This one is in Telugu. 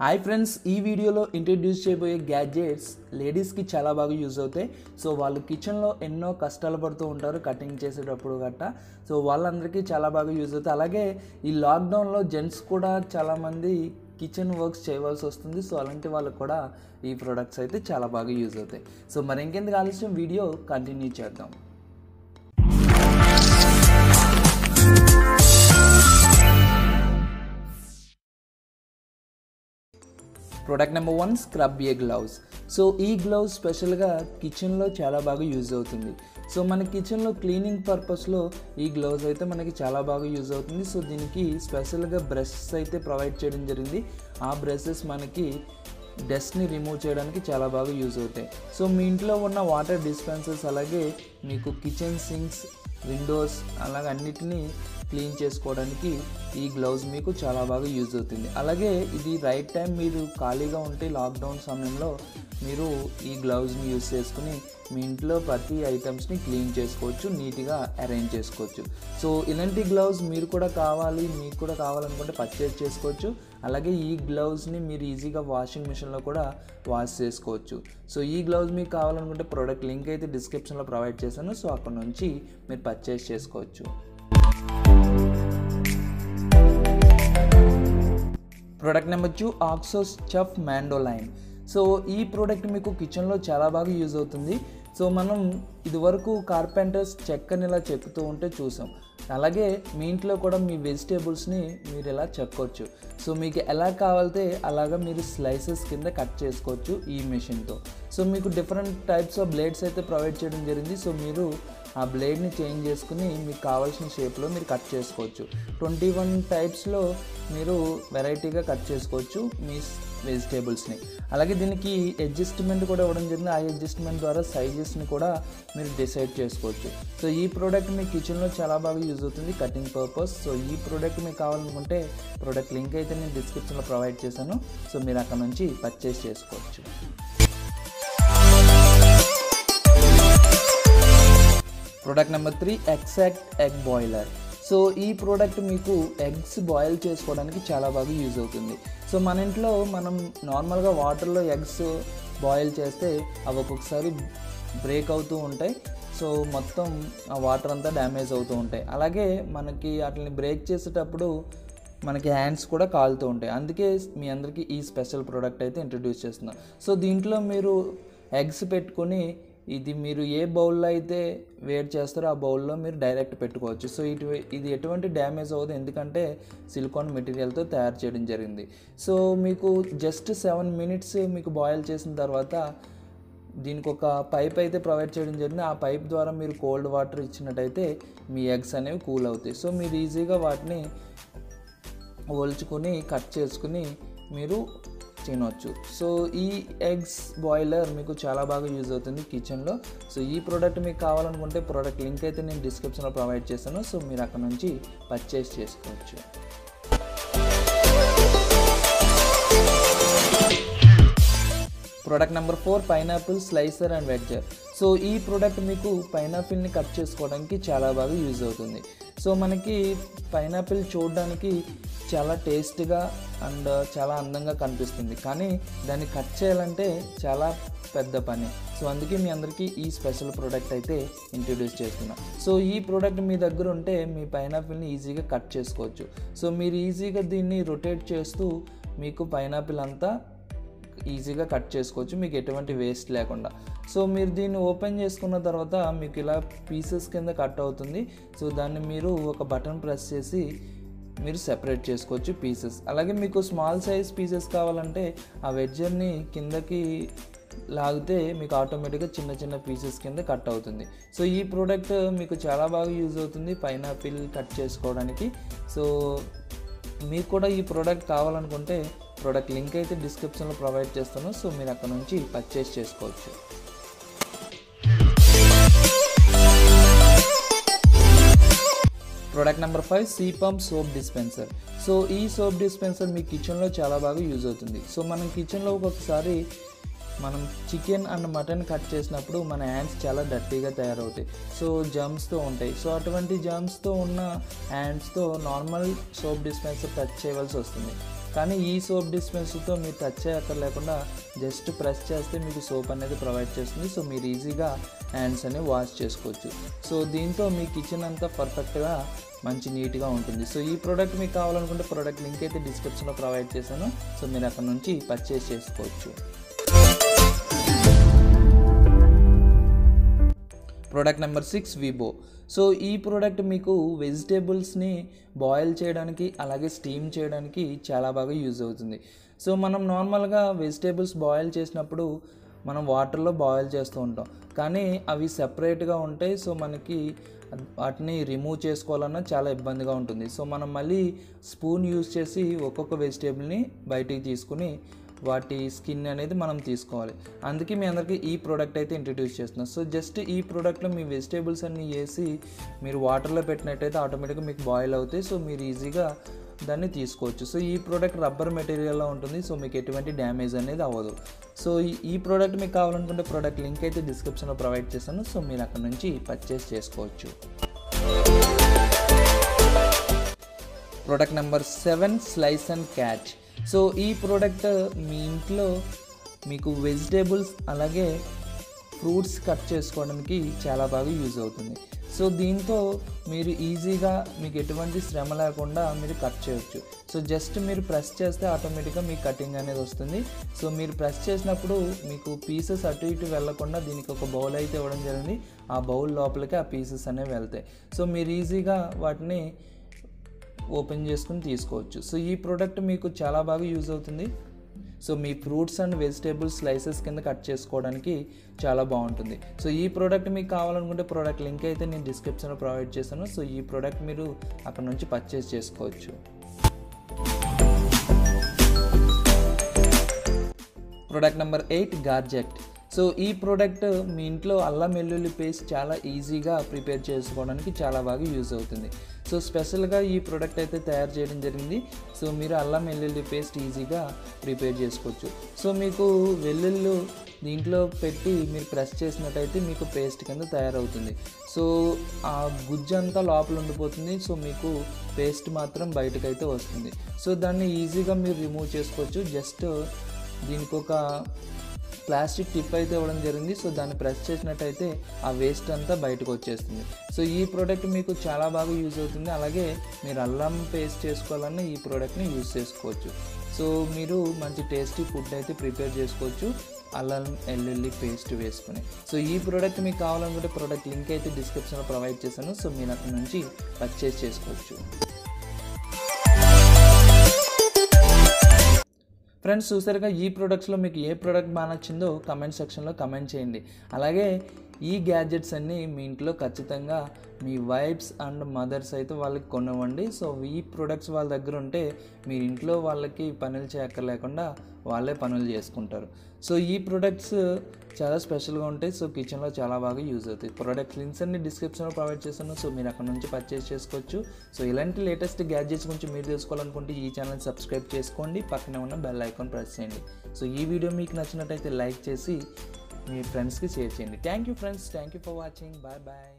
హాయ్ ఫ్రెండ్స్, ఈ వీడియోలో ఇంట్రడ్యూస్ చేయబోయే గ్యాడ్జెట్స్ లేడీస్కి చాలా బాగా యూజ్ అవుతాయి. సో వాళ్ళు కిచెన్లో ఎన్నో కష్టాలు పడుతూ ఉంటారు కటింగ్ చేసేటప్పుడు గట్టా. సో వాళ్ళందరికీ చాలా బాగా యూజ్ అవుతాయి. అలాగే ఈ లాక్డౌన్లో జెంట్స్ కూడా చాలామంది కిచెన్ వర్క్స్ చేయవలసి వస్తుంది. సో అలాంటి వాళ్ళకు కూడా ఈ ప్రొడక్ట్స్ అయితే చాలా బాగా యూజ్ అవుతాయి. సో మరి ఇంకెందుకు ఆలస్యం, వీడియో కంటిన్యూ చేద్దాం. ప్రోడక్ట్ నెంబర్ 1, స్క్రబ్ ఏ గ్లౌస్. సో ఈ గ్లౌస్ స్పెషల్గా కిచెన్లో చాలా బాగా యూజ్ అవుతుంది. సో మన కిచెన్లో క్లీనింగ్ పర్పస్లో ఈ గ్లౌజ్ అయితే మనకి చాలా బాగా యూజ్ అవుతుంది. సో దీనికి స్పెషల్గా బ్రషెస్ అయితే ప్రొవైడ్ చేయడం జరిగింది. ఆ బ్రషెస్ మనకి డస్ట్ని రిమూవ్ చేయడానికి చాలా బాగా యూజ్ అవుతాయి. సో మీ ఇంట్లో ఉన్న వాటర్ డిస్పెన్సర్స్, అలాగే మీకు కిచెన్ సింక్స్, విండోస్, అలాగే అన్నిటినీ క్లీన్ చేసుకోవడానికి ఈ గ్లౌజ్ మీకు చాలా బాగా యూజ్ అవుతుంది. అలాగే ఇది రైట్ టైం మీరు ఖాళీగా ఉంటే లాక్డౌన్ సమయంలో మీరు ఈ గ్లౌజ్ని యూజ్ చేసుకుని మీ ఇంట్లో ప్రతి ఐటమ్స్ని క్లీన్ చేసుకోవచ్చు, నీట్గా అరేంజ్ చేసుకోవచ్చు. సో ఇలాంటి గ్లౌజ్ మీకు కూడా కావాలనుకుంటే పర్చేజ్ చేసుకోవచ్చు. అలాగే ఈ గ్లౌజ్ని మీరు ఈజీగా వాషింగ్ మిషన్లో కూడా వాష్ చేసుకోవచ్చు. సో ఈ గ్లౌజ్ మీకు కావాలనుకుంటే ప్రోడక్ట్ లింక్ అయితే డిస్క్రిప్షన్లో ప్రొవైడ్ చేశాను. సో అక్కడ నుంచి మీరు పర్చేజ్ చేసుకోవచ్చు. Product number 2, OXO stuff mandoline. So ఈ ప్రోడక్ట్ మీకు కిచెన్లో చాలా బాగా యూజ్ అవుతుంది. సో మనం ఇదివరకు కార్పెంటర్స్ చెక్కని ఇలా చెక్కుతూ ఉంటే చూసాం. అలాగే మీ ఇంట్లో కూడా మీ వెజిటేబుల్స్ని మీరు ఇలా చెక్కొచ్చు. సో మీకు ఎలా కావాలితే అలాగా మీరు స్లైసెస్ కింద కట్ చేసుకోవచ్చు ఈ మెషిన్తో. సో మీకు డిఫరెంట్ టైప్స్ ఆఫ్ బ్లేడ్స్ అయితే ప్రొవైడ్ చేయడం జరిగింది. సో మీరు ఆ బ్లేడ్ని చేంజ్ చేసుకుని మీకు కావాల్సిన షేప్లో మీరు కట్ చేసుకోవచ్చు. 21 టైప్స్లో మీరు వెరైటీగా కట్ చేసుకోవచ్చు మీ వెజిటేబుల్స్ని. అలాగే దీనికి అడ్జస్ట్మెంట్ కూడా ఇవ్వడం జరిగింది. ఆ అడ్జస్ట్మెంట్ ద్వారా సైజెస్ని కూడా మీరు డిసైడ్ చేసుకోవచ్చు. సో ఈ ప్రోడక్ట్ మీ కిచెన్లో చాలా బాగా యూజ్ అవుతుంది కటింగ్ పర్పస్. సో ఈ ప్రోడక్ట్ మీకు కావాలనుకుంటే ప్రోడక్ట్ లింక్ అయితే నేను డిస్క్రిప్షన్లో ప్రొవైడ్ చేశాను. సో మీరు అక్కడ నుంచి పర్చేస్ చేసుకోవచ్చు. Product number 3, exact egg boiler. So ఈ ప్రోడక్ట్ మీకు ఎగ్స్ బాయిల్ చేసుకోవడానికి చాలా బాగా యూజ్ అవుతుంది. సో మన ఇంట్లో మనం నార్మల్గా వాటర్లో ఎగ్స్ బాయిల్ చేస్తే అవి ఒక్కొక్కసారి బ్రేక్ అవుతూ ఉంటాయి. సో మొత్తం ఆ వాటర్ అంతా డ్యామేజ్ అవుతూ ఉంటాయి. అలాగే మనకి వాటిని బ్రేక్ చేసేటప్పుడు మనకి హ్యాండ్స్ కూడా కాలుతూ ఉంటాయి. అందుకే మీ అందరికీ ఈ స్పెషల్ ప్రోడక్ట్ అయితే ఇంట్రడ్యూస్ చేస్తున్నాం. సో దీంట్లో మీరు ఎగ్స్ పెట్టుకొని ఇది మీరు ఏ బౌల్లో అయితే వేడి చేస్తారో ఆ బౌల్లో మీరు డైరెక్ట్ పెట్టుకోవచ్చు. సో ఇది ఎటువంటి డ్యామేజ్ అవ్వదు, ఎందుకంటే సిలికాన్ మెటీరియల్తో తయారు చేయడం జరిగింది. సో మీకు జస్ట్ 7 minutes మీకు బాయిల్ చేసిన తర్వాత దీనికి ఒక పైప్ అయితే ప్రొవైడ్ చేయడం జరిగింది. ఆ పైప్ ద్వారా మీరు కోల్డ్ వాటర్ ఇచ్చినట్టయితే మీ ఎగ్స్ అనేవి కూల్ అవుతాయి. సో మీరు ఈజీగా వాటిని ఒలుచుకొని కట్ చేసుకుని మీరు తినవచ్చు. సో ఈ ఎగ్స్ బాయిలర్ మీకు చాలా బాగా యూజ్ అవుతుంది కిచెన్లో. సో ఈ ప్రోడక్ట్ మీకు కావాలనుకుంటే ప్రోడక్ట్ లింక్ అయితే నేను డిస్క్రిప్షన్లో ప్రొవైడ్ చేశాను. సో మీరు అక్కడ నుంచి పర్చేస్ చేసుకోవచ్చు. Product number 4, pineapple slicer and wedger. So ఈ ప్రోడక్ట్ మీకు పైనాపిల్ని కట్ చేసుకోవడానికి చాలా బాగా యూజ్ అవుతుంది. సో మనకి పైనాపిల్ చూడడానికి చాలా టేస్ట్గా అండ్ చాలా అందంగా కనిపిస్తుంది, కానీ దాన్ని కట్ చేయాలంటే చాలా పెద్ద పని. సో అందుకే మీ అందరికీ ఈ స్పెషల్ ప్రోడక్ట్ అయితే ఇంట్రడ్యూస్ చేస్తున్నా. సో ఈ ప్రోడక్ట్ మీ దగ్గర ఉంటే మీ పైనాపిల్ని ఈజీగా కట్ చేసుకోవచ్చు. సో మీరు ఈజీగా దీన్ని రొటేట్ చేస్తూ మీకు పైనాపిల్ అంతా ఈజీగా కట్ చేసుకోవచ్చు, మీకు ఎటువంటి వేస్ట్ లేకుండా. సో మీరు దీన్ని ఓపెన్ చేసుకున్న తర్వాత మీకు ఇలా పీసెస్ కింద కట్ అవుతుంది. సో దాన్ని మీరు ఒక బటన్ ప్రెస్ చేసి మీరు సెపరేట్ చేసుకోవచ్చు పీసెస్. అలాగే మీకు స్మాల్ సైజ్ పీసెస్ కావాలంటే ఆ వెడ్జర్ని కిందకి లాగితే మీకు ఆటోమేటిక్గా చిన్న చిన్న పీసెస్ కింద కట్ అవుతుంది. సో ఈ ప్రోడక్ట్ మీకు చాలా బాగా యూజ్ అవుతుంది పైనాపిల్ కట్ చేసుకోవడానికి. సో మీకు కూడా ఈ ప్రోడక్ట్ కావాలనుకుంటే ప్రోడక్ట్ లింక్ అయితే డిస్క్రిప్షన్లో ప్రొవైడ్ చేస్తాను. సో మీరు అక్కడ నుంచి పర్చేస్ చేసుకోవచ్చు. ప్రోడక్ట్ నెంబర్ 5, సీపంప్ సోప్ డిస్పెన్సర్. సో ఈ సోప్ డిస్పెన్సర్ మీ కిచెన్లో చాలా బాగా యూజ్ అవుతుంది. సో మనం కిచెన్లో ఒక్కొక్కసారి మనం చికెన్ అండ్ మటన్ కట్ చేసినప్పుడు మన హ్యాండ్స్ చాలా డర్టీగా తయారవుతాయి. సో జర్మ్స్తో ఉంటాయి. సో అటువంటి జర్మ్స్తో ఉన్న హ్యాండ్స్తో నార్మల్ సోప్ డిస్పెన్సర్ టచ్ చేయవలసి వస్తుంది. కానీ ఈ సోప్ డిస్పెన్సర్తో మీరు టచ్ చేయక్కర్ లేకుండా జస్ట్ ప్రెస్ చేస్తే మీకు సోప్ అనేది ప్రొవైడ్ చేస్తుంది. సో మీరు ఈజీగా హ్యాండ్స్ అనేవి వాష్ చేసుకోవచ్చు. సో దీంతో మీ కిచెన్ అంతా పర్ఫెక్ట్గా మంచి నీట్గా ఉంటుంది. సో ఈ ప్రోడక్ట్ మీకు కావాలనుకుంటే ప్రోడక్ట్ లింక్ అయితే డిస్క్రిప్షన్లో ప్రొవైడ్ చేశాను. సో మీరు అక్కడ నుంచి పర్చేస్ చేసుకోవచ్చు. Product number 6 విబో. సో ఈ ప్రోడక్ట్ మీకు వెజిటేబుల్స్ని బాయిల్ చేయడానికి అలాగే స్టీమ్ చేయడానికి చాలా బాగా యూజ్ అవుతుంది. సో మనం నార్మల్గా వెజిటేబుల్స్ బాయిల్ చేసినప్పుడు మనం వాటర్లో బాయిల్ చేస్తూ ఉంటాం, కానీ అవి సెపరేట్గా ఉంటాయి. సో మనకి వాటిని రిమూవ్ చేసుకోవాలన్నా చాలా ఇబ్బందిగా ఉంటుంది. సో మనం మళ్ళీ స్పూన్ యూజ్ చేసి ఒక్కొక్క వెజిటేబుల్ని బయటికి తీసుకుని వాటి స్కిన్ అనేది మనం తీసుకోవాలి. అందుకే మీ అందరికీ ఈ ప్రోడక్ట్ అయితే ఇంట్రడ్యూస్ చేస్తున్నాం. సో జస్ట్ ఈ ప్రోడక్ట్లో మీ వెజిటేబుల్స్ అన్నీ వేసి మీరు వాటర్లో పెట్టినట్టయితే ఆటోమేటిక్గా మీకు బాయిల్ అవుతాయి. సో మీరు ఈజీగా దాన్ని తీసుకోవచ్చు. సో ఈ ప్రోడక్ట్ రబ్బర్ మెటీరియల్లో ఉంటుంది. సో మీకు ఎటువంటి డ్యామేజ్ అనేది అవ్వదు. సో ఈ ప్రోడక్ట్ మీకు కావాలనుకుంటే ప్రోడక్ట్ లింక్ అయితే డిస్క్రిప్షన్లో ప్రొవైడ్ చేస్తాను. సో మీరు అక్కడ నుంచి పర్చేస్ చేసుకోవచ్చు. Product number 7 slice and catch. So ఈ ప్రోడక్ట్ మీ ఇంట్లో మీకు వెజిటేబుల్స్ అలాగే ఫ్రూట్స్ కట్ చేసుకోవడానికి చాలా బాగా యూజ్ అవుతుంది. సో దీంతో మీరు ఈజీగా మీకు ఎటువంటి శ్రమ లేకుండా మీరు కట్ చేయొచ్చు. సో జస్ట్ మీరు ప్రెస్ చేస్తే ఆటోమేటిక్గా మీకు కటింగ్ అనేది వస్తుంది. సో మీరు ప్రెస్ చేసినప్పుడు మీకు పీసెస్ అటు ఇటు వెళ్లకుండా దీనికి ఒక బౌల్ అయితే ఇవ్వడం జరిగింది. ఆ బౌల్ లోపలికి ఆ పీసెస్ అనేవి వెళ్తాయి. సో మీరు ఈజీగా వాటిని ఓపెన్ చేసుకుని తీసుకోవచ్చు. సో ఈ ప్రోడక్ట్ మీకు చాలా బాగా యూజ్ అవుతుంది. So me fruits and vegetables slices కింద కట్ చేసుకోవడానికి చాలా బాగుంటుంది. సో ఈ ప్రోడక్ట్ మీకు కావాలనుకుంటే ప్రోడక్ట్ లింక్ అయితే నేను డిస్క్రిప్షన్లో ప్రొవైడ్ చేశాను. సో ఈ ప్రోడక్ట్ మీరు అక్కడ నుంచి పర్చేస్ చేసుకోవచ్చు. Product number 8 గార్జెట్. సో ఈ ప్రోడక్ట్ మీ ఇంట్లో అల్లం వెల్లుల్లి పేస్ట్ చాలా ఈజీగా ప్రిపేర్ చేసుకోవడానికి చాలా బాగా యూజ్ అవుతుంది. సో స్పెషల్గా ఈ ప్రోడక్ట్ అయితే తయారు చేయడం జరిగింది. సో మీరు అల్లం వెల్లుల్లి పేస్ట్ ఈజీగా ప్రిపేర్ చేసుకోవచ్చు. సో మీకు వెల్లుల్లి దీంట్లో పెట్టి మీరు ప్రెస్ చేసినట్టయితే మీకు పేస్ట్ కింద తయారవుతుంది. సో ఆ గుజ్జు అంతా లోపల ఉండిపోతుంది. సో మీకు పేస్ట్ మాత్రం బయటకైతే వస్తుంది. సో దాన్ని ఈజీగా మీరు రిమూవ్ చేసుకోవచ్చు. జస్ట్ దీనికి ఒక ప్లాస్టిక్ టిప్ అయితే ఇవ్వడం జరిగింది. సో దాన్ని ప్రెస్ చేసినట్టయితే ఆ వేస్ట్ అంతా బయటకు వచ్చేస్తుంది. సో ఈ ప్రోడక్ట్ మీకు చాలా బాగా యూజ్ అవుతుంది. అలాగే మీరు అల్లం పేస్ట్ చేసుకోవాలన్నా ఈ ప్రోడక్ట్ని యూజ్ చేసుకోవచ్చు. సో మీరు మంచి టేస్టీ ఫుడ్ అయితే ప్రిపేర్ చేసుకోవచ్చు అల్లం వెల్లుల్లి పేస్ట్ వేసుకుని. సో ఈ ప్రోడక్ట్ మీకు కావాలనుకుంటే ప్రోడక్ట్ లింక్ అయితే డిస్క్రిప్షన్లో ప్రొవైడ్ చేశాను. సో మీరు అక్కడ నుంచి పర్చేస్ చేసుకోవచ్చు. ఫ్రెండ్స్ చూసారుగా ఈ ప్రోడక్ట్స్లో మీకు ఏ ప్రోడక్ట్ బాగా నచ్చిందో కమెంట్ సెక్షన్లో కమెంట్ చేయండి. అలాగే ఈ గ్యాడ్జెట్స్ అన్నీ మీ ఇంట్లో ఖచ్చితంగా మీ వైఫ్స్ అండ్ మదర్స్ అయితే వాళ్ళకి కొనివ్వండి. సో ఈ ప్రోడక్ట్స్ వాళ్ళ దగ్గర ఉంటే మీరు ఇంట్లో వాళ్ళకి పనులు చేయక్కర్లేకుండా వాళ్ళే పనులు చేసుకుంటారు. సో ఈ ప్రోడక్ట్స్ చాలా స్పెషల్గా ఉంటాయి. సో కిచెన్లో చాలా బాగా యూజ్ అవుతాయి. ప్రోడక్ట్ లింక్స్ అన్ని డిస్క్రిప్షన్లో ప్రొవైడ్ చేస్తాను. సో మీరు అక్కడ నుంచి పర్చేస్ చేసుకోవచ్చు. సో ఇలాంటి లేటెస్ట్ గ్యాడ్జెట్స్ గురించి మీరు తెలుసుకోవాలనుకుంటే ఈ ఛానల్ సబ్స్క్రైబ్ చేసుకోండి. పక్కనే ఉన్న బెల్ ఐకాన్ ప్రెస్ చేయండి. సో ఈ వీడియో మీకు నచ్చినట్టయితే లైక్ చేసి మీ ఫ్రెండ్స్కి షేర్ చేయండి. Thank you friends. Thank you for watching. Bye bye.